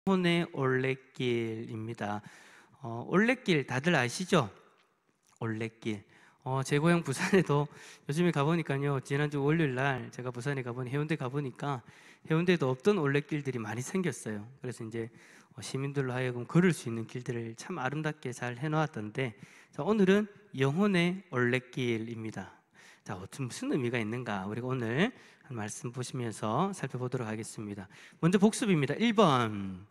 영혼의 올레길입니다. 올레길 다들 아시죠? 올레길. 제 고향 부산에도 요즘에 가보니까요, 지난주 월요일날 제가 부산에 가보니 해운대 가보니까 해운대에도 없던 올레길들이 많이 생겼어요. 그래서 이제 시민들로 하여금 걸을 수 있는 길들을 참 아름답게 잘 해놓았던데, 자, 오늘은 영혼의 올레길입니다. 자, 무슨 의미가 있는가 우리가 오늘 한 말씀 보시면서 살펴보도록 하겠습니다. 먼저 복습입니다. 1번.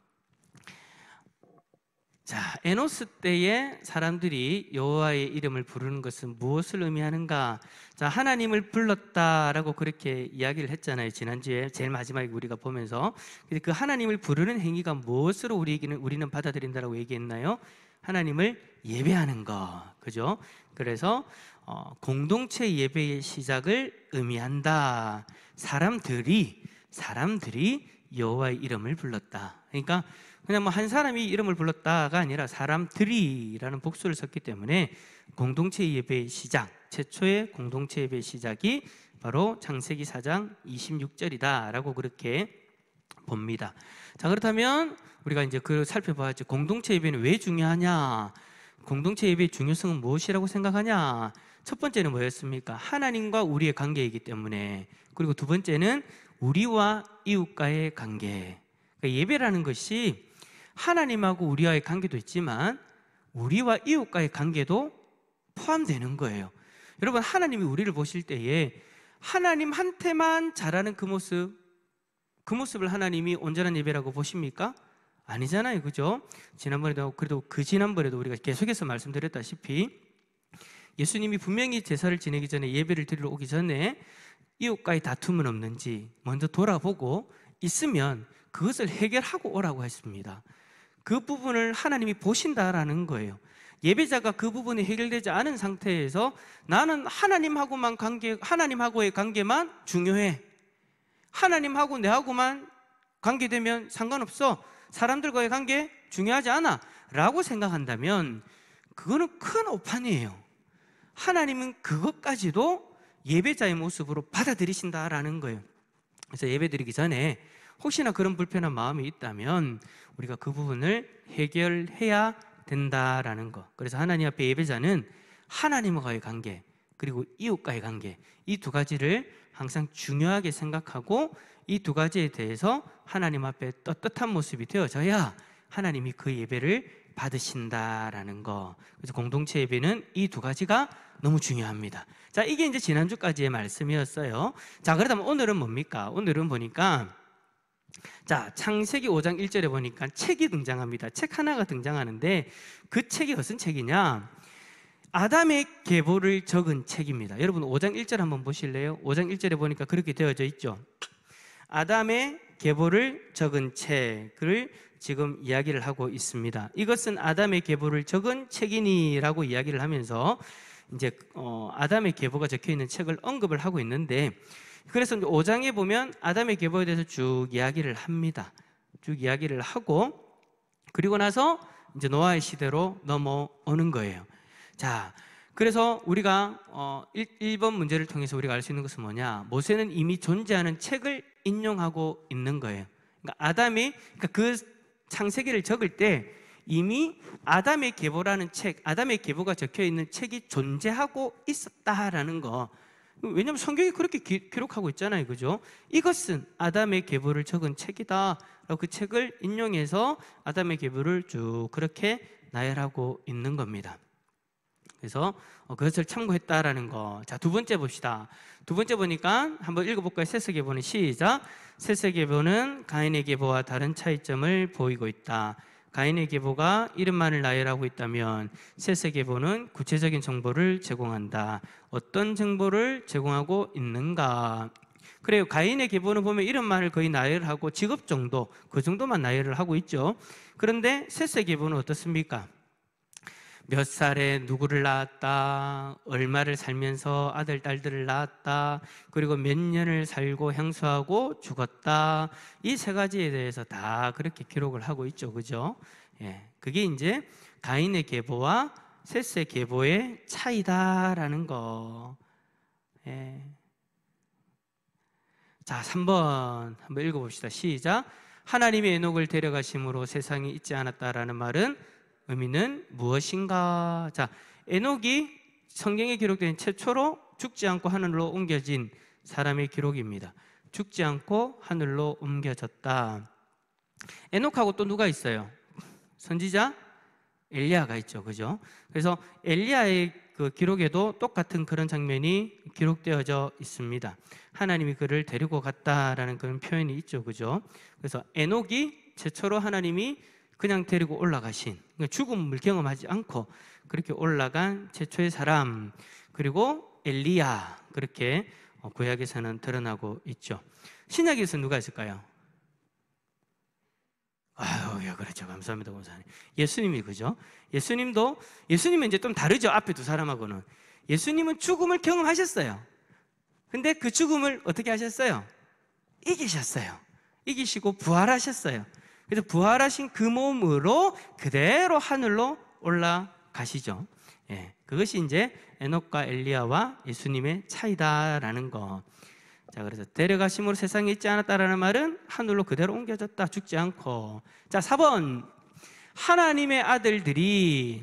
자, 에노스 때에 사람들이 여호와의 이름을 부르는 것은 무엇을 의미하는가? 자, 하나님을 불렀다라고 그렇게 이야기를 했잖아요. 지난주에 제일 마지막에 우리가 보면서 그 하나님을 부르는 행위가 무엇으로 우리는 받아들인다라고 얘기했나요? 하나님을 예배하는 것, 그죠? 그래서 공동체 예배의 시작을 의미한다. 사람들이 여호와의 이름을 불렀다. 그러니까 그냥 뭐 한 사람이 이름을 불렀다가 아니라 사람들이라는 복수를 썼기 때문에 공동체 예배의 시작, 최초의 공동체 예배의 시작이 바로 창세기 4장 26절이다라고 그렇게 봅니다. 자, 그렇다면 우리가 이제 살펴봐야지. 공동체 예배는 왜 중요하냐? 공동체 예배의 중요성은 무엇이라고 생각하냐? 첫 번째는 뭐였습니까? 하나님과 우리의 관계이기 때문에. 그리고 두 번째는 우리와 이웃과의 관계. 그러니까 예배라는 것이 하나님하고 우리와의 관계도 있지만 우리와 이웃과의 관계도 포함되는 거예요. 여러분, 하나님이 우리를 보실 때에 하나님한테만 잘하는 그 모습을 하나님이 온전한 예배라고 보십니까? 아니잖아요, 그죠? 지난번에도, 그래도 그 지난번에도 우리가 계속해서 말씀드렸다시피 예수님이 분명히 제사를 지내기 전에, 예배를 드리러 오기 전에 이웃과의 다툼은 없는지 먼저 돌아보고 있으면 그것을 해결하고 오라고 했습니다. 그 부분을 하나님이 보신다라는 거예요. 예배자가 그 부분이 해결되지 않은 상태에서 나는 하나님하고의 관계만 중요해, 하나님하고 내하고만 관계되면 상관없어, 사람들과의 관계 중요하지 않아 라고 생각한다면 그거는 큰 오판이에요. 하나님은 그것까지도 예배자의 모습으로 받아들이신다라는 거예요. 그래서 예배드리기 전에 혹시나 그런 불편한 마음이 있다면 우리가 그 부분을 해결해야 된다라는 것. 그래서 하나님 앞에 예배자는 하나님과의 관계, 그리고 이웃과의 관계, 이 두 가지를 항상 중요하게 생각하고 이 두 가지에 대해서 하나님 앞에 떳떳한 모습이 되어져야 하나님이 그 예배를 받으신다라는 거. 그래서 공동체 예배는 이 두 가지가 너무 중요합니다. 자, 이게 이제 지난주까지의 말씀이었어요. 자, 그렇다면 오늘은 뭡니까? 오늘은 보니까, 자, 창세기 5장 1절에 보니까 책이 등장합니다. 책 하나가 등장하는데 그 책이 무슨 책이냐? 아담의 계보를 적은 책입니다. 여러분 5장 1절 한번 보실래요? 5장 1절에 보니까 그렇게 되어져 있죠. 아담의 계보를 적은 책을 지금 이야기를 하고 있습니다. 이것은 아담의 계보를 적은 책이니라고 이야기를 하면서 이제 아담의 계보가 적혀 있는 책을 언급을 하고 있는데, 그래서 5장에 보면 아담의 계보에 대해서 쭉 이야기를 합니다. 쭉 이야기를 하고, 그리고 나서 이제 노아의 시대로 넘어오는 거예요. 자, 그래서 우리가 1번 문제를 통해서 우리가 알 수 있는 것은 뭐냐? 모세는 이미 존재하는 책을 인용하고 있는 거예요. 그러니까 그 창세기를 적을 때 이미 아담의 계보라는 책, 아담의 계보가 적혀 있는 책이 존재하고 있었다라는 거. 왜냐하면 성경이 그렇게 기록하고 있잖아요, 그죠? 이것은 아담의 계보를 적은 책이다 라고 그 책을 인용해서 아담의 계보를 쭉 그렇게 나열하고 있는 겁니다. 그래서 그것을 참고했다라는 거. 자, 두 번째 봅시다. 두 번째 보니까 한번 읽어볼까요? 셋세 계보는 시작. 셋세 계보는 가인의 계보와 다른 차이점을 보이고 있다. 가인의 계보가 이름만을 나열하고 있다면 셋세 계보는 구체적인 정보를 제공한다. 어떤 정보를 제공하고 있는가? 그래요. 가인의 계보는 보면 이름만을 거의 나열을 하고 직업 정도, 그 정도만 나열을 하고 있죠. 그런데 셋세 계보는 어떻습니까? 몇 살에 누구를 낳았다, 얼마를 살면서 아들, 딸들을 낳았다, 그리고 몇 년을 살고 향수하고 죽었다, 이 세 가지에 대해서 다 그렇게 기록을 하고 있죠, 그죠? 예, 그게 이제 가인의 계보와 셋의 계보의 차이다라는 거. 예. 자, 3번 한번 읽어봅시다. 시작. 하나님이 에녹을 데려가심으로 세상에 있지 않았다라는 말은 의미는 무엇인가? 자, 에녹이 성경에 기록된 최초로 죽지 않고 하늘로 옮겨진 사람의 기록입니다. 죽지 않고 하늘로 옮겨졌다. 에녹하고 또 누가 있어요? 선지자 엘리야가 있죠, 그죠? 그래서 엘리야의 그 기록에도 똑같은 그런 장면이 기록되어져 있습니다. 하나님이 그를 데리고 갔다라는 그런 표현이 있죠, 그죠? 그래서 에녹이 최초로 하나님이 그냥 데리고 올라가신, 그러니까 죽음을 경험하지 않고 그렇게 올라간 최초의 사람, 그리고 엘리야, 그렇게 구약에서는 드러나고 있죠. 신약에서 누가 있을까요? 아유, 예, 그렇죠. 감사합니다, 권사님. 예수님이, 그죠? 예수님은 이제 좀 다르죠. 앞에 두 사람하고는. 예수님은 죽음을 경험하셨어요. 근데 그 죽음을 어떻게 하셨어요? 이기셨어요. 이기시고 부활하셨어요. 그래서 부활하신 그 몸으로 그대로 하늘로 올라가시죠. 예, 그것이 이제 에녹과 엘리야와 예수님의 차이다라는 거. 자, 그래서 데려가심으로 세상에 있지 않았다라는 말은 하늘로 그대로 옮겨졌다, 죽지 않고. 자, 4번. 하나님의 아들들이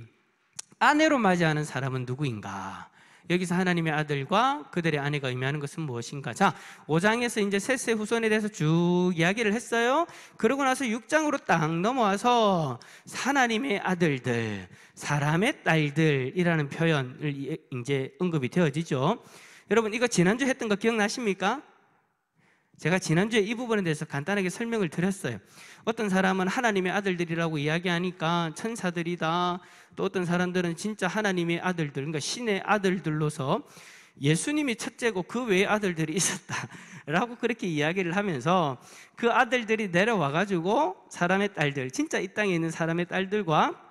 아내로 맞이하는 사람은 누구인가? 여기서 하나님의 아들과 그들의 아내가 의미하는 것은 무엇인가? 자, 5장에서 이제 셋세 후손에 대해서 쭉 이야기를 했어요. 그러고 나서 6장으로 딱 넘어와서 하나님의 아들들, 사람의 딸들이라는 표현을 이제 언급이 되어지죠. 여러분, 이거 지난주에 했던 거 기억나십니까? 제가 지난주에 이 부분에 대해서 간단하게 설명을 드렸어요. 어떤 사람은 하나님의 아들들이라고 이야기하니까 천사들이다. 또 어떤 사람들은 진짜 하나님의 아들들, 그러니까 신의 아들들로서 예수님이 첫째고 그 외에 아들들이 있었다라고 그렇게 이야기를 하면서 그 아들들이 내려와가지고 사람의 딸들, 진짜 이 땅에 있는 사람의 딸들과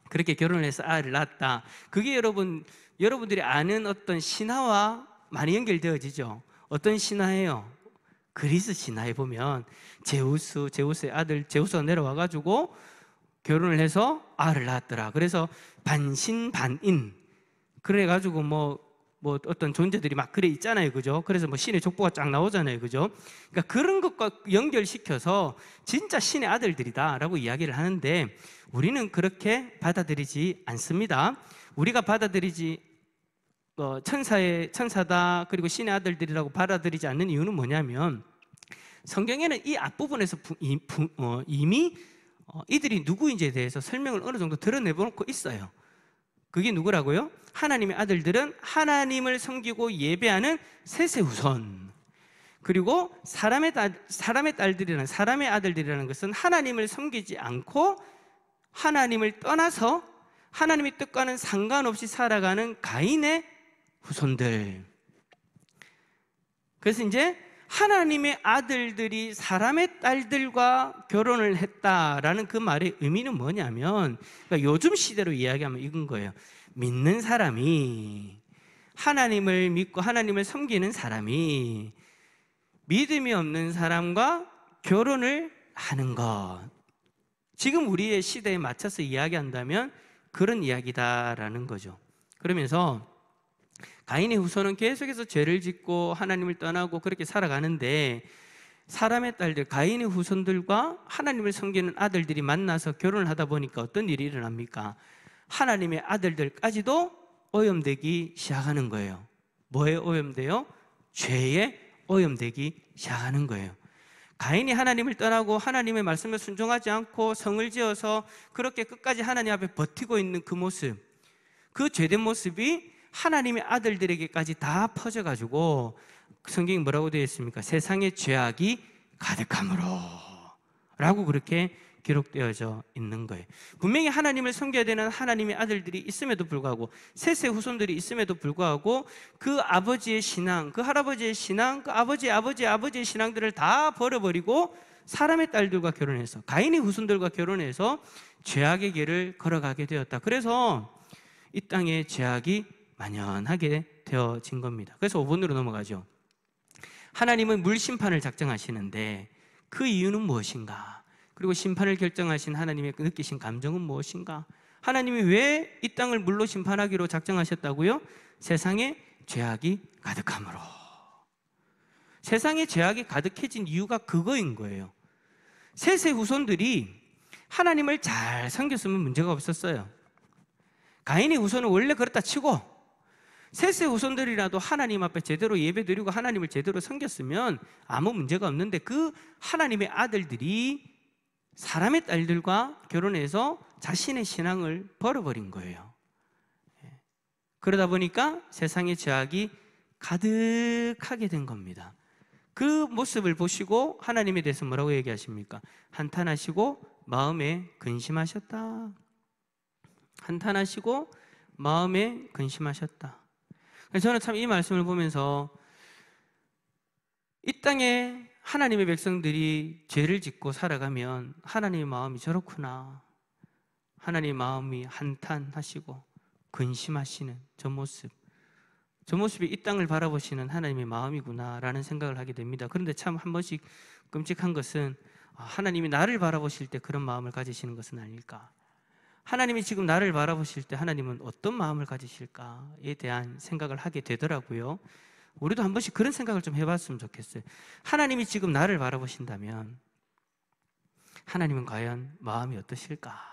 그렇게 결혼을 해서 아이를 낳았다. 그게 여러분들이 아는 어떤 신화와 많이 연결되어지죠. 어떤 신화예요? 그리스 신화에 보면 제우스의 아들 제우스가 내려와가지고 결혼을 해서 아를 낳았더라. 그래서 반신반인 그래가지고 뭐 어떤 존재들이 막 그래 있잖아요, 그죠? 그래서 뭐 신의 족보가 쫙 나오잖아요, 그죠? 그러니까 그런 것과 연결시켜서 진짜 신의 아들들이다라고 이야기를 하는데 우리는 그렇게 받아들이지 않습니다. 우리가 받아들이지 천사다 그리고 신의 아들들이라고 받아들이지 않는 이유는 뭐냐면 성경에는 이 앞부분에서 이미 이들이 누구인지에 대해서 설명을 어느 정도 드러내놓고 있어요. 그게 누구라고요? 하나님의 아들들은 하나님을 섬기고 예배하는 셋의 후손. 그리고 사람의 딸들이라는 사람의 아들들이라는 것은 하나님을 섬기지 않고 하나님을 떠나서 하나님의 뜻과는 상관없이 살아가는 가인의 후손들. 그래서 이제 하나님의 아들들이 사람의 딸들과 결혼을 했다라는 그 말의 의미는 뭐냐면, 그러니까 요즘 시대로 이야기하면 이건 거예요. 믿는 사람이, 하나님을 믿고 하나님을 섬기는 사람이 믿음이 없는 사람과 결혼을 하는 것. 지금 우리의 시대에 맞춰서 이야기한다면 그런 이야기다라는 거죠. 그러면서 가인의 후손은 계속해서 죄를 짓고 하나님을 떠나고 그렇게 살아가는데 사람의 딸들, 가인의 후손들과 하나님을 섬기는 아들들이 만나서 결혼을 하다 보니까 어떤 일이 일어납니까? 하나님의 아들들까지도 오염되기 시작하는 거예요. 뭐에 오염돼요? 죄에 오염되기 시작하는 거예요. 가인이 하나님을 떠나고 하나님의 말씀에 순종하지 않고 성을 지어서 그렇게 끝까지 하나님 앞에 버티고 있는 그 모습, 그 죄된 모습이 하나님의 아들들에게까지 다 퍼져가지고 성경이 뭐라고 되어 있습니까? 세상에 죄악이 가득함으로 라고 그렇게 기록되어져 있는 거예요. 분명히 하나님을 섬겨야 되는 하나님의 아들들이 있음에도 불구하고 셋의 후손들이 있음에도 불구하고 그 아버지의 신앙, 그 할아버지의 신앙, 그 아버지의 신앙들을 다 버려버리고 사람의 딸들과 결혼해서 가인의 후손들과 결혼해서 죄악의 길을 걸어가게 되었다. 그래서 이 땅에 죄악이 만연하게 되어진 겁니다. 그래서 5번으로 넘어가죠. 하나님은 물심판을 작정하시는데 그 이유는 무엇인가? 그리고 심판을 결정하신 하나님의 느끼신 감정은 무엇인가? 하나님이 왜 이 땅을 물로 심판하기로 작정하셨다고요? 세상에 죄악이 가득함으로. 세상에 죄악이 가득해진 이유가 그거인 거예요. 셋의 후손들이 하나님을 잘 섬겼으면 문제가 없었어요. 가인의 후손은 원래 그렇다 치고 셋의 후손들이라도 하나님 앞에 제대로 예배드리고 하나님을 제대로 섬겼으면 아무 문제가 없는데, 그 하나님의 아들들이 사람의 딸들과 결혼해서 자신의 신앙을 버려버린 거예요. 그러다 보니까 세상의 죄악이 가득하게 된 겁니다. 그 모습을 보시고 하나님에 대해서 뭐라고 얘기하십니까? 한탄하시고 마음에 근심하셨다. 한탄하시고 마음에 근심하셨다. 저는 참 이 말씀을 보면서 이 땅에 하나님의 백성들이 죄를 짓고 살아가면 하나님의 마음이 저렇구나, 하나님의 마음이 한탄하시고 근심하시는 저 모습이 이 땅을 바라보시는 하나님의 마음이구나 라는 생각을 하게 됩니다. 그런데 참 한 번씩 끔찍한 것은 하나님이 나를 바라보실 때 그런 마음을 가지시는 것은 아닐까, 하나님이 지금 나를 바라보실 때 하나님은 어떤 마음을 가지실까에 대한 생각을 하게 되더라고요. 우리도 한 번씩 그런 생각을 좀 해봤으면 좋겠어요. 하나님이 지금 나를 바라보신다면 하나님은 과연 마음이 어떠실까?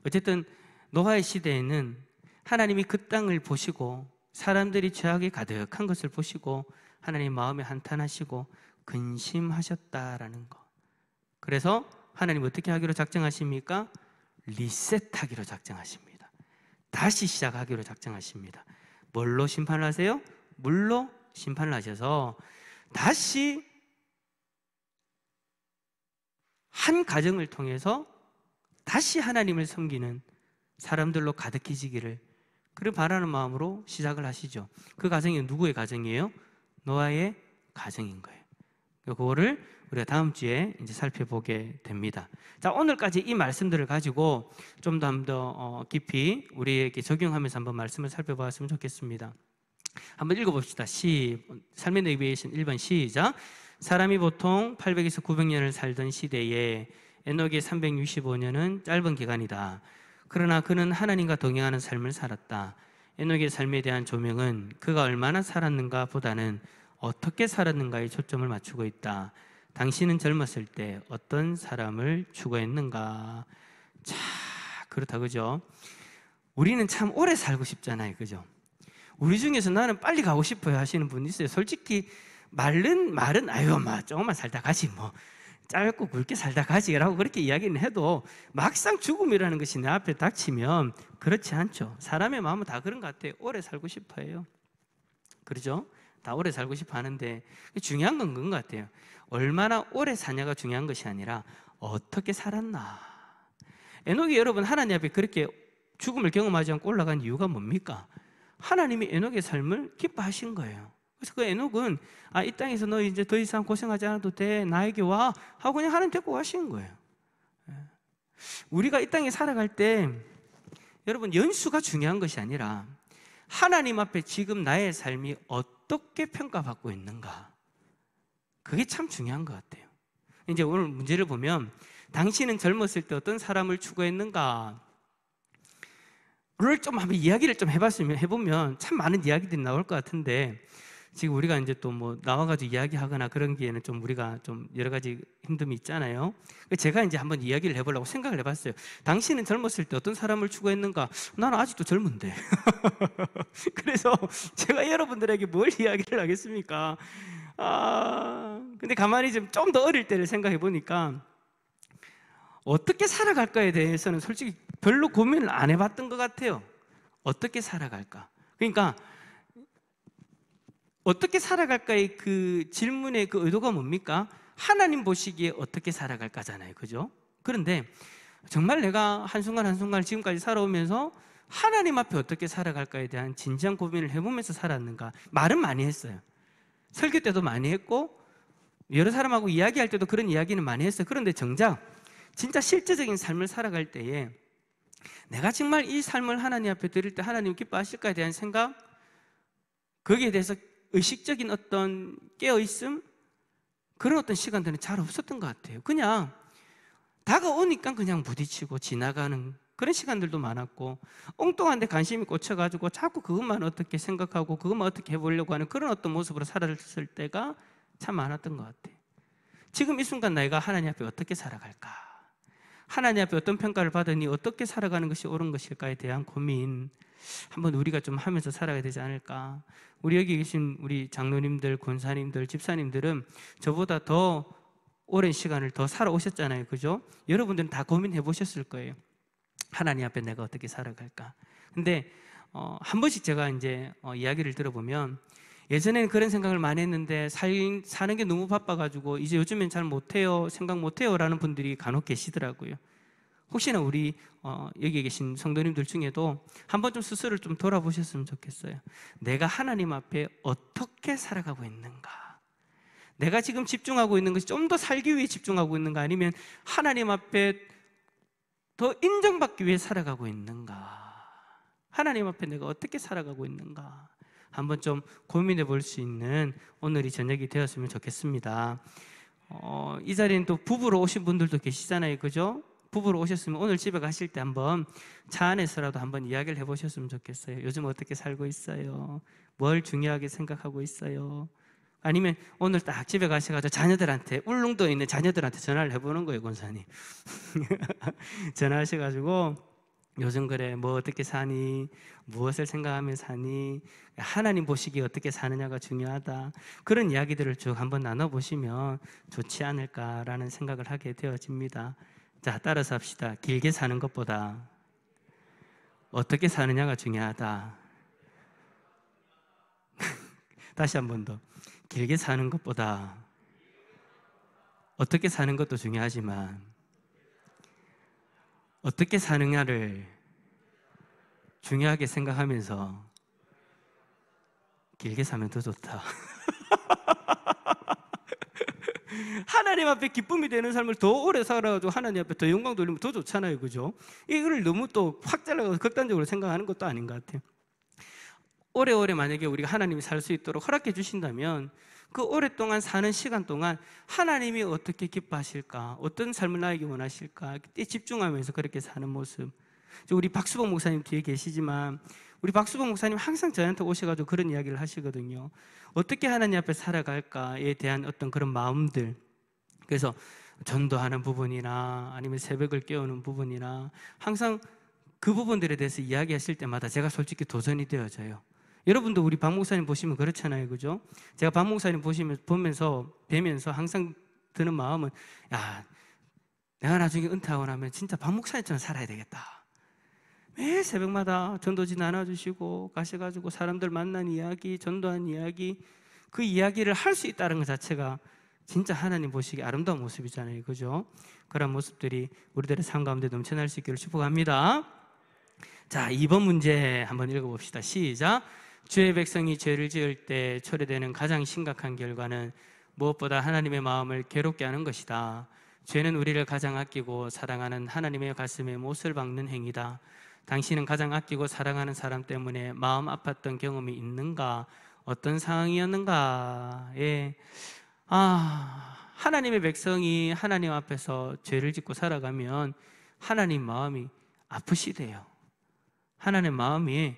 어쨌든 노아의 시대에는 하나님이 그 땅을 보시고 사람들이 죄악이 가득한 것을 보시고 하나님 마음에 한탄하시고 근심하셨다라는 것. 그래서 하나님 어떻게 하기로 작정하십니까? 리셋하기로 작정하십니다. 다시 시작하기로 작정하십니다. 뭘로 심판을 하세요? 물로 심판을 하셔서 다시 한 가정을 통해서 다시 하나님을 섬기는 사람들로 가득해지기를 그를 바라는 마음으로 시작을 하시죠. 그 가정이 누구의 가정이에요? 노아의 가정인 거예요. 그거를 우리가 다음 주에 이제 살펴보게 됩니다. 자, 오늘까지 이 말씀들을 가지고 좀 더 깊이 우리에게 적용하면서 한번 말씀을 살펴보았으면 좋겠습니다. 한번 읽어봅시다. 삶의 내비게이션 1번 시작. 사람이 보통 800에서 900년을 살던 시대에 에녹의 365년은 짧은 기간이다. 그러나 그는 하나님과 동행하는 삶을 살았다. 에녹의 삶에 대한 조명은 그가 얼마나 살았는가 보다는 어떻게 살았는가에 초점을 맞추고 있다. 당신은 젊었을 때 어떤 사람을 추구했는가? 자, 그렇다, 그죠? 우리는 참 오래 살고 싶잖아요, 그죠? 우리 중에서 나는 빨리 가고 싶어요 하시는 분 있어요. 솔직히 말은 아유, 조금만 살다 가지, 짧고 굵게 살다 가지라고 그렇게 이야기는 해도 막상 죽음이라는 것이 내 앞에 닥치면 그렇지 않죠. 사람의 마음은 다 그런 것 같아요. 오래 살고 싶어 해요. 그렇죠? 다 오래 살고 싶어 하는데 중요한 건 그런 것 같아요. 얼마나 오래 사냐가 중요한 것이 아니라 어떻게 살았나. 에녹이 여러분 하나님 앞에 그렇게 죽음을 경험하지 않고 올라간 이유가 뭡니까? 하나님이 에녹의 삶을 기뻐하신 거예요. 그래서 그 에녹은 이 땅에서 너 이제 더 이상 고생하지 않아도 돼, 나에게 와 하고 그냥 하나님 데리고 가신 거예요. 우리가 이 땅에 살아갈 때 여러분 연수가 중요한 것이 아니라 하나님 앞에 지금 나의 삶이 어떻게 평가받고 있는가, 그게 참 중요한 것 같아요. 이제 오늘 문제를 보면 당신은 젊었을 때 어떤 사람을 추구했는가 를 좀 한번 이야기를 좀 해보면 참 많은 이야기들이 나올 것 같은데, 지금 우리가 이제 또 나와가지고 이야기하거나 그런 기에는 좀 우리가 좀 여러 가지 힘듦이 있잖아요. 제가 이제 한번 이야기를 해보려고 생각을 해봤어요. 당신은 젊었을 때 어떤 사람을 추구했는가? 나는 아직도 젊은데. 그래서 제가 여러분들에게 뭘 이야기를 하겠습니까? 근데 가만히 좀 더 어릴 때를 생각해 보니까 어떻게 살아갈까에 대해서는 솔직히 별로 고민을 안 해봤던 것 같아요. 어떻게 살아갈까? 그러니까 어떻게 살아갈까의 그 질문의 그 의도가 뭡니까? 하나님 보시기에 어떻게 살아갈까잖아요, 그죠? 그런데 정말 내가 한순간 한순간 지금까지 살아오면서 하나님 앞에 어떻게 살아갈까에 대한 진지한 고민을 해보면서 살았는가? 말은 많이 했어요. 설교 때도 많이 했고 여러 사람하고 이야기할 때도 그런 이야기는 많이 했어요. 그런데 정작 진짜 실제적인 삶을 살아갈 때에 내가 정말 이 삶을 하나님 앞에 드릴 때 하나님 기뻐하실까에 대한 생각, 거기에 대해서 의식적인 어떤 깨어있음, 그런 어떤 시간들은 잘 없었던 것 같아요. 그냥 다가오니까 그냥 부딪히고 지나가는 그런 시간들도 많았고, 엉뚱한 데 관심이 꽂혀가지고 자꾸 그것만 어떻게 생각하고 그것만 어떻게 해보려고 하는 그런 어떤 모습으로 살았을 때가 참 많았던 것 같아요. 지금 이 순간 내가 하나님 앞에 어떻게 살아갈까? 하나님 앞에 어떤 평가를 받으니 어떻게 살아가는 것이 옳은 것일까에 대한 고민 한번 우리가 좀 하면서 살아가야 되지 않을까? 우리 여기 계신 우리 장로님들, 권사님들, 집사님들은 저보다 더 오랜 시간을 더 살아오셨잖아요. 그죠? 여러분들은 다 고민해 보셨을 거예요. 하나님 앞에 내가 어떻게 살아갈까? 근데 한 번씩 제가 이제 이야기를 들어보면 예전에는 그런 생각을 많이 했는데 사는 게 너무 바빠가지고 이제 요즘엔 잘 못해요, 생각 못해요 라는 분들이 간혹 계시더라고요. 혹시나 우리 여기 계신 성도님들 중에도 한번 좀 스스로를 좀 돌아보셨으면 좋겠어요. 내가 하나님 앞에 어떻게 살아가고 있는가? 내가 지금 집중하고 있는 것이 좀 더 살기 위해 집중하고 있는가? 아니면 하나님 앞에 더 인정받기 위해 살아가고 있는가? 하나님 앞에 내가 어떻게 살아가고 있는가? 한번 좀 고민해 볼 수 있는 오늘이 저녁이 되었으면 좋겠습니다. 이 자리에는 또 부부로 오신 분들도 계시잖아요. 그죠? 부부로 오셨으면 오늘 집에 가실 때 한번 차 안에서라도 한번 이야기를 해보셨으면 좋겠어요. 요즘 어떻게 살고 있어요? 뭘 중요하게 생각하고 있어요? 아니면 오늘 딱 집에 가셔가지고 자녀들한테, 울릉도에 있는 자녀들한테 전화를 해보는 거예요, 권사님. 전화하셔가지고 요즘 그래, 뭐 어떻게 사니? 무엇을 생각하며 사니? 하나님 보시기에 어떻게 사느냐가 중요하다. 그런 이야기들을 쭉 한번 나눠보시면 좋지 않을까라는 생각을 하게 되어집니다. 자, 따라서 합시다. 길게 사는 것보다 어떻게 사느냐가 중요하다. 다시 한 번 더. 길게 사는 것보다 어떻게 사는 것도 중요하지만 어떻게 사느냐를 중요하게 생각하면서 길게 사면 더 좋다. 하나님 앞에 기쁨이 되는 삶을 더 오래 살아가지고 하나님 앞에 더 영광 돌리면 더 좋잖아요. 그죠? 이거를 너무 또 확 잘라서 극단적으로 생각하는 것도 아닌 것 같아요. 오래오래 만약에 우리가 하나님이 살 수 있도록 허락해 주신다면 그 오랫동안 사는 시간 동안 하나님이 어떻게 기뻐하실까? 어떤 삶을 나에게 원하실까? 그때 집중하면서 그렇게 사는 모습. 우리 박수봉 목사님 뒤에 계시지만 우리 박수봉 목사님 항상 저한테 오셔가지고 그런 이야기를 하시거든요. 어떻게 하나님 앞에 살아갈까에 대한 어떤 그런 마음들. 그래서 전도하는 부분이나 아니면 새벽을 깨우는 부분이나 항상 그 부분들에 대해서 이야기하실 때마다 제가 솔직히 도전이 되어져요. 여러분도 우리 박 목사님 보시면 그렇잖아요. 그죠? 제가 박 목사님 보면서 뵈면서 항상 드는 마음은 야, 내가 나중에 은퇴하고 나면 진짜 박 목사님처럼 살아야 되겠다. 매일 새벽마다 전도지 나눠주시고 가셔가지고 사람들 만난 이야기, 전도한 이야기, 그 이야기를 할 수 있다는 것 자체가 진짜 하나님 보시기에 아름다운 모습이잖아요. 그죠? 그런 모습들이 우리들의 삶 가운데 넘쳐날 수 있기를 축복합니다. 자, 2번 문제 한번 읽어봅시다. 시작. 주의 백성이 죄를 지을 때 초래되는 가장 심각한 결과는 무엇보다 하나님의 마음을 괴롭게 하는 것이다. 죄는 우리를 가장 아끼고 사랑하는 하나님의 가슴에 못을 박는 행위다. 당신은 가장 아끼고 사랑하는 사람 때문에 마음 아팠던 경험이 있는가? 어떤 상황이었는가에 하나님의 백성이 하나님 앞에서 죄를 짓고 살아가면 하나님 마음이 아프시대요. 하나님 마음이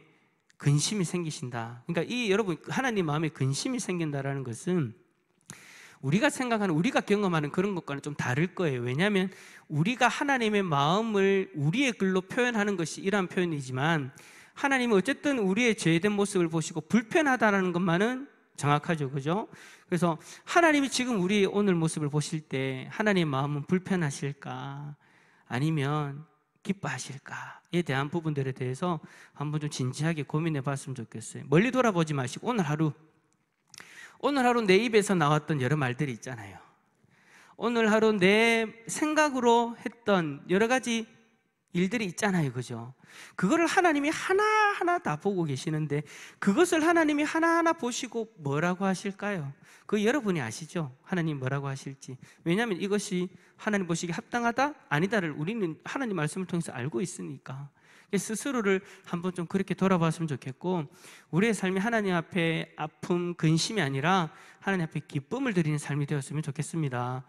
근심이 생기신다. 그러니까 여러분 하나님 마음에 근심이 생긴다라는 것은 우리가 생각하는, 우리가 경험하는 그런 것과는 좀 다를 거예요. 왜냐하면 우리가 하나님의 마음을 우리의 글로 표현하는 것이 이러한 표현이지만 하나님은 어쨌든 우리의 죄된 모습을 보시고 불편하다는 것만은 정확하죠. 그죠? 그래서 하나님이 지금 우리의 오늘 모습을 보실 때 하나님의 마음은 불편하실까? 아니면 기뻐하실까에 대한 부분들에 대해서 한번 좀 진지하게 고민해 봤으면 좋겠어요. 멀리 돌아보지 마시고 오늘 하루 내 입에서 나왔던 여러 말들이 있잖아요. 오늘 하루 내 생각으로 했던 여러 가지 일들이 있잖아요. 그죠? 그거를 하나님이 하나하나 다 보고 계시는데 그것을 하나님이 하나하나 보시고 뭐라고 하실까요? 그 여러분이 아시죠? 하나님 뭐라고 하실지. 왜냐하면 이것이 하나님 보시기에 합당하다? 아니다를 우리는 하나님 말씀을 통해서 알고 있으니까 스스로를 한번 좀 그렇게 돌아봤으면 좋겠고 우리의 삶이 하나님 앞에 아픔, 근심이 아니라 하나님 앞에 기쁨을 드리는 삶이 되었으면 좋겠습니다.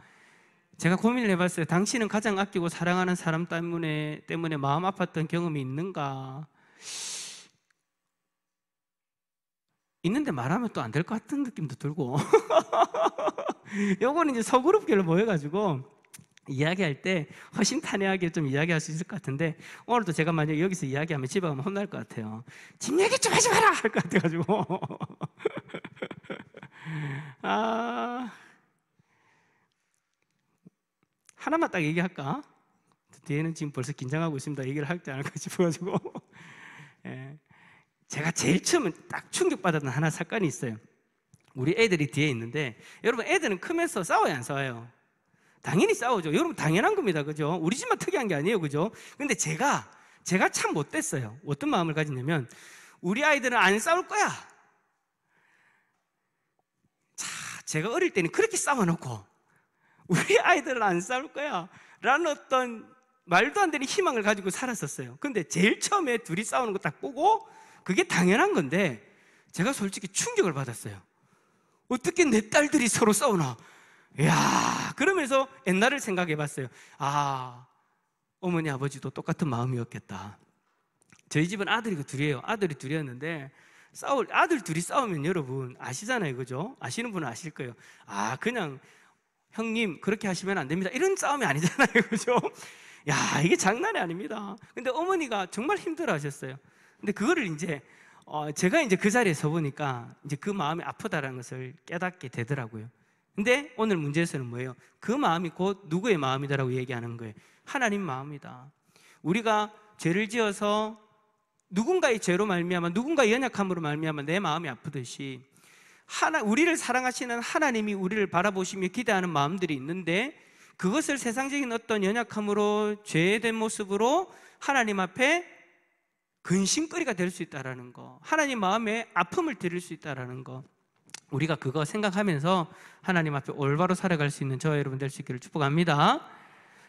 제가 고민을 해봤어요. 당신은 가장 아끼고 사랑하는 사람 때문에 마음 아팠던 경험이 있는가? 있는데 말하면 또 안 될 것 같은 느낌도 들고 요거는 이제 소그룹별로 모여가지고 이야기할 때 허심탄회하게 좀 이야기할 수 있을 것 같은데, 오늘도 제가 만약에 여기서 이야기하면 집에 가면 혼날 것 같아요. 집 얘기 좀 하지 마라! 할 것 같아가지고 하나만 딱 얘기할까? 뒤에는 지금 벌써 긴장하고 있습니다. 얘기를 할지 안 할까 싶어가지고 예. 제가 제일 처음에 딱 충격받았던 하나 사건이 있어요. 우리 애들이 뒤에 있는데, 여러분 애들은 크면서 싸워요 안 싸워요? 당연히 싸우죠. 여러분 당연한 겁니다. 그죠? 우리 집만 특이한 게 아니에요. 그죠? 근데 제가 참 못됐어요. 어떤 마음을 가졌냐면, 우리 아이들은 안 싸울 거야. 자, 제가 어릴 때는 그렇게 싸워놓고 우리 아이들은 안 싸울 거야 라는 어떤 말도 안 되는 희망을 가지고 살았었어요. 근데 제일 처음에 둘이 싸우는 거 딱 보고 그게 당연한 건데, 제가 솔직히 충격을 받았어요. 어떻게 내 딸들이 서로 싸우나? 이야, 그러면서 옛날을 생각해 봤어요. 아, 어머니 아버지도 똑같은 마음이었겠다. 저희 집은 아들이 둘이에요. 아들이 둘이었는데 아들 둘이 싸우면 여러분 아시잖아요. 그죠? 아시는 분은 아실 거예요. 아, 그냥 형님 그렇게 하시면 안 됩니다, 이런 싸움이 아니잖아요. 그죠? 야, 이게 장난이 아닙니다. 근데 어머니가 정말 힘들어 하셨어요. 근데 그거를 이제 제가 이제 그 자리에 서 보니까 이제 그 마음이 아프다라는 것을 깨닫게 되더라고요. 근데 오늘 문제에서는 뭐예요? 그 마음이 곧 누구의 마음이다라고 얘기하는 거예요. 하나님 마음이다. 우리가 죄를 지어서 누군가의 죄로 말미암아, 누군가의 연약함으로 말미암아 내 마음이 아프듯이, 우리를 사랑하시는 하나님이 우리를 바라보시며 기대하는 마음들이 있는데, 그것을 세상적인 어떤 연약함으로 죄된 모습으로 하나님 앞에 근심거리가 될 수 있다는 거, 하나님 마음에 아픔을 드릴 수 있다는 거, 우리가 그거 생각하면서 하나님 앞에 올바로 살아갈 수 있는 저와 여러분 될 수 있기를 축복합니다.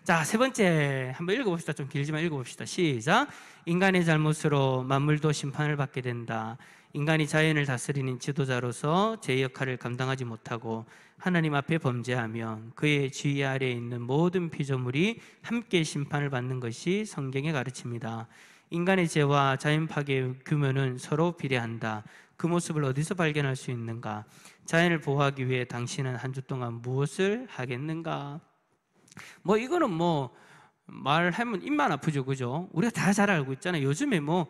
자, 세 번째 한번 읽어봅시다. 좀 길지만 읽어봅시다. 시작. 인간의 잘못으로 만물도 심판을 받게 된다. 인간이 자연을 다스리는 지도자로서 제 역할을 감당하지 못하고 하나님 앞에 범죄하면 그의 지휘 아래에 있는 모든 피조물이 함께 심판을 받는 것이 성경의 가르침이다. 인간의 죄와 자연 파괴의 규모는 서로 비례한다. 그 모습을 어디서 발견할 수 있는가? 자연을 보호하기 위해 당신은 한 주 동안 무엇을 하겠는가? 뭐 이거는 뭐 말하면 입만 아프죠. 그죠? 우리가 다 잘 알고 있잖아요. 요즘에 뭐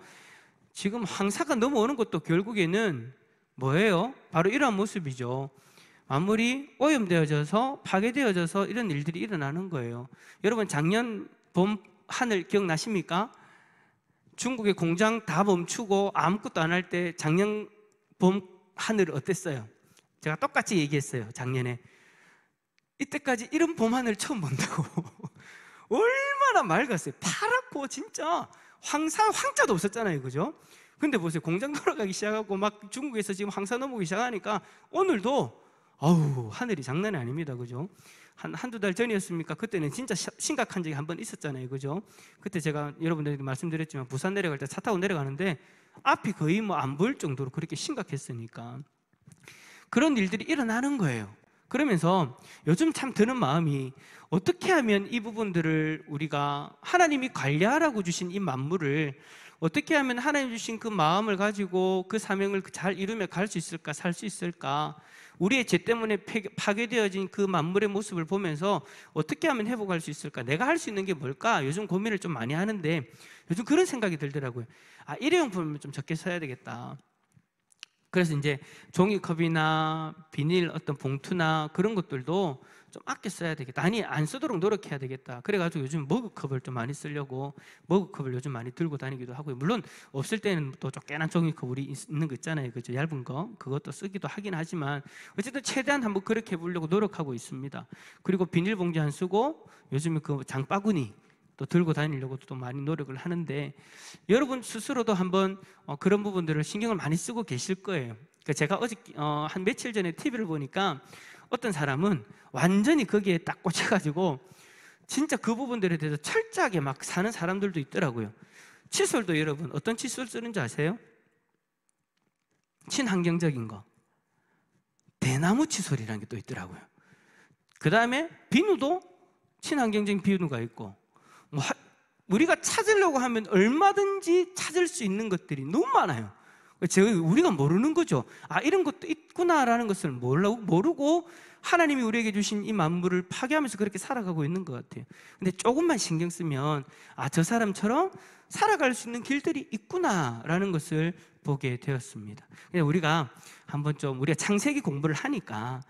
지금 황사가 넘어오는 것도 결국에는 뭐예요? 바로 이러한 모습이죠. 만물이 오염되어져서 파괴되어져서 이런 일들이 일어나는 거예요. 여러분 작년 봄 하늘 기억나십니까? 중국의 공장 다 멈추고 아무것도 안 할 때 작년 봄 하늘 어땠어요? 제가 똑같이 얘기했어요. 작년에 이때까지 이런 봄 하늘 처음 본다고. 얼마나 맑았어요. 파랗고 진짜 황자도 없었잖아요. 그죠? 근데 보세요. 공장 돌아가기 시작하고 막 중국에서 지금 황사 넘어오기 시작하니까 오늘도 하늘이 장난이 아닙니다. 그죠? 한두 달 전이었습니까? 그때는 진짜 심각한 적이 한 번 있었잖아요. 그죠? 그때 제가 여러분들에게 말씀드렸지만 부산 내려갈 때 차 타고 내려가는데 앞이 거의 뭐 안 보일 정도로 그렇게 심각했으니까 그런 일들이 일어나는 거예요. 그러면서 요즘 참 드는 마음이, 어떻게 하면 이 부분들을 우리가 하나님이 관리하라고 주신 이 만물을 어떻게 하면 하나님 주신 그 마음을 가지고 그 사명을 잘 이루며 갈 수 있을까, 살 수 있을까? 우리의 죄 때문에 파괴되어진 그 만물의 모습을 보면서 어떻게 하면 회복할 수 있을까? 내가 할 수 있는 게 뭘까? 요즘 고민을 좀 많이 하는데 요즘 그런 생각이 들더라고요. 일회용품을 좀 적게 써야 되겠다. 그래서 이제 종이컵이나 비닐 어떤 봉투나 그런 것들도 좀 아껴 써야 되겠다. 아니, 안 쓰도록 노력해야 되겠다. 그래가지고 요즘 머그컵을 좀 많이 쓰려고 머그컵을 요즘 많이 들고 다니기도 하고요. 물론 없을 때는 또 쪼개난 종이컵 우리 있는 거 있잖아요. 그죠? 얇은 거. 그것도 쓰기도 하긴 하지만 어쨌든 최대한 한번 그렇게 해보려고 노력하고 있습니다. 그리고 비닐봉지 안 쓰고 요즘에 그 장바구니 또 들고 다니려고 또 많이 노력을 하는데, 여러분 스스로도 한번 그런 부분들을 신경을 많이 쓰고 계실 거예요. 그러니까 제가 한 며칠 전에 TV를 보니까 어떤 사람은 완전히 거기에 딱 꽂혀가지고 진짜 그 부분들에 대해서 철저하게 막 사는 사람들도 있더라고요. 칫솔도 여러분 어떤 칫솔 쓰는지 아세요? 친환경적인 거, 대나무 칫솔이라는 게 또 있더라고요. 그 다음에 비누도 친환경적인 비누가 있고, 우리가 찾으려고 하면 얼마든지 찾을 수 있는 것들이 너무 많아요. 우리가 모르는 거죠. 아, 이런 것도 있구나라는 것을 모르고 하나님이 우리에게 주신 이 만물을 파괴하면서 그렇게 살아가고 있는 것 같아요. 근데 조금만 신경 쓰면 아, 저 사람처럼 살아갈 수 있는 길들이 있구나라는 것을 보게 되었습니다. 우리가 한번 좀 우리가 창세기 공부를 하니까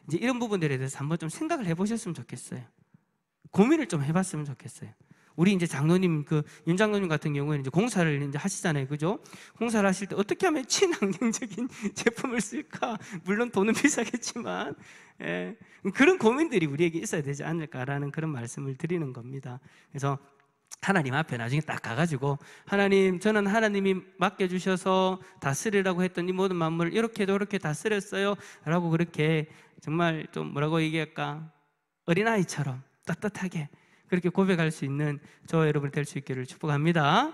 이제 이런 부분들에 대해서 한번 좀 생각을 해보셨으면 좋겠어요. 고민을 좀 해봤으면 좋겠어요. 우리 이제 장로님, 윤 장로님 같은 경우에는 이제 공사를 이제 하시잖아요. 그죠? 공사를 하실 때 어떻게 하면 친환경적인 제품을 쓸까? 물론 돈은 비싸겠지만, 예, 그런 고민들이 우리에게 있어야 되지 않을까라는 그런 말씀을 드리는 겁니다. 그래서 하나님 앞에 나중에 딱 가가지고 하나님, 저는 하나님이 맡겨주셔서 다스리라고 했던 이 모든 만물을 이렇게 저렇게 다스렸어요 라고 그렇게 정말 좀 뭐라고 얘기할까? 어린아이처럼 떳떳하게 그렇게 고백할 수 있는 저와 여러분이 될 수 있기를 축복합니다.